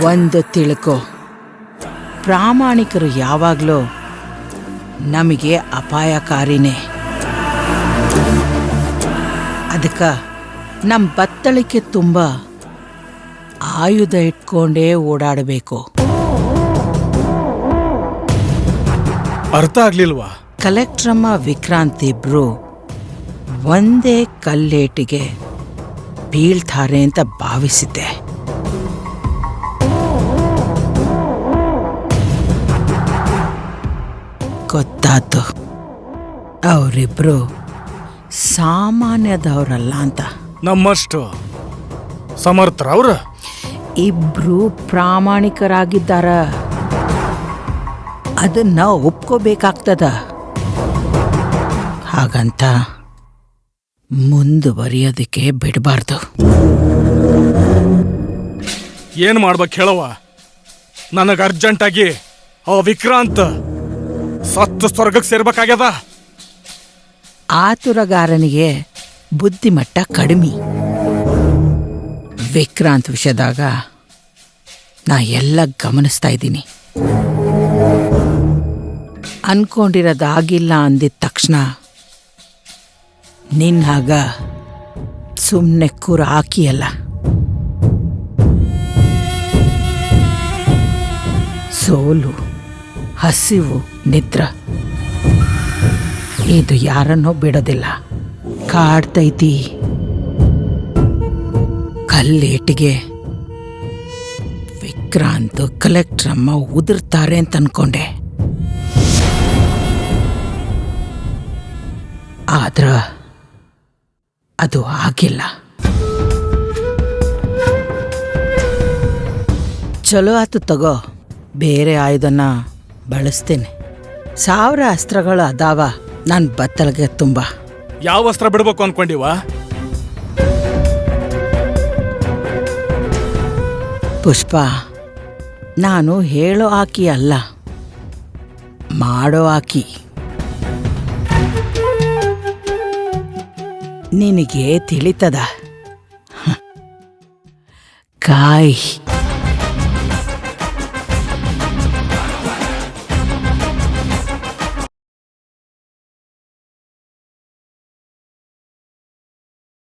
ಒಂದು ತಿಳ್ಕೊ, ಪ್ರಾಮಾಣಿಕರು ಯಾವಾಗಲೂ ನಮಗೆ ಅಪಾಯಕಾರಿನೇ. ಅದಕ್ಕೆ ನಮ್ಮ ಬತ್ತಳಿಕೆ ತುಂಬ ಆಯುಧ ಇಟ್ಕೊಂಡೇ ಓಡಾಡಬೇಕು. ಅರ್ಥ ಆಗ್ಲಿಲ್ವಾ? ಕಲೆಕ್ಟ್ರಮ್ಮ ವಿಕ್ರಾಂತ್ ಇಬ್ರು ಒಂದೇ ಕಲ್ಲೇಟಿಗೆ ಬೀಳ್ತಾರೆ ಅಂತ ಭಾವಿಸಿದ್ದೆ. ಗೊತ್ತಾತು ಅವರಿಬ್ರು ಸಾಮಾನ್ಯದವರಲ್ಲ ಅಂತ. ನಮ್ಮಷ್ಟು ಸಮರ್ಥರ ಅವ್ರ ಇಬ್ರು ಪ್ರಾಮಾಣಿಕರಾಗಿದ್ದಾರ, ಅದನ್ನ ಒಪ್ಕೋಬೇಕಾಗ್ತದ. ಹಾಗಂತ ಮುಂದುವರಿಯೋದಕ್ಕೆ ಬಿಡಬಾರ್ದು. ಏನ್ ಮಾಡ್ಬೇಕು ಹೇಳವ? ನನಗೆ ಅರ್ಜೆಂಟಾಗಿ ಆ ವಿಕ್ರಾಂತ್ ಸತ್ತು ಸ್ವರ್ಗಕ್ಕೆ ಸೇರ್ಬೇಕಾಗ್ಯದ. ಆತುರಗಾರನಿಗೆ ಬುದ್ಧಿಮಟ್ಟ ಕಡಿಮೆ. ವಿಕ್ರಾಂತ್ ವಿಷಯದಾಗ ನಾ ಎಲ್ಲ ಗಮನಿಸ್ತಾ ಇದ್ದೀನಿ. ಅನ್ಕೊಂಡಿರೋದಾಗಿಲ್ಲ ಅಂದಿದ ತಕ್ಷಣ ನಿನ್ನಾಗ ಸುಮ್ಮನೆ ಕೂರ ಹಾಕಿಯಲ್ಲ. ಸೋಲು, ಹಸಿವು, ನಿದ್ರೆ ಇದು ಯಾರನ್ನೂ ಬಿಡೋದಿಲ್ಲ. ಕಾಡ್ತೈತಿ. ಕಲ್ಲೇಟಿಗೆ ವಿಕ್ರಾಂತ್ ಕಲೆಕ್ಟ್ರಮ್ಮ ಉದುರ್ತಾರೆ ಅಂತ ಅನ್ಕೊಂಡೆ. ಆದ್ರ ಅದು ಆಗಿಲ್ಲ. ಚಲೋ ಆತು ತಗೋ, ಬೇರೆ ಆಯುಧನ ಬಳಸ್ತೇನೆ. 1000 ಅಸ್ತ್ರಗಳು ಅದಾವ ನನ್ನ ಬತ್ತಲಿಗೆ ತುಂಬ. ಯಾವ ಅಸ್ತ್ರ ಬಿಡ್ಬೇಕು ಅನ್ಕೊಂಡಿವ? ಪುಷ್ಪ, ನಾನು ಹೇಳೋ ಆಕಿ ಅಲ್ಲ, ಮಾಡೋ ಆಕಿ. ನಿನಗೆ ತಿಳಿತದ. ಕಾಯ್.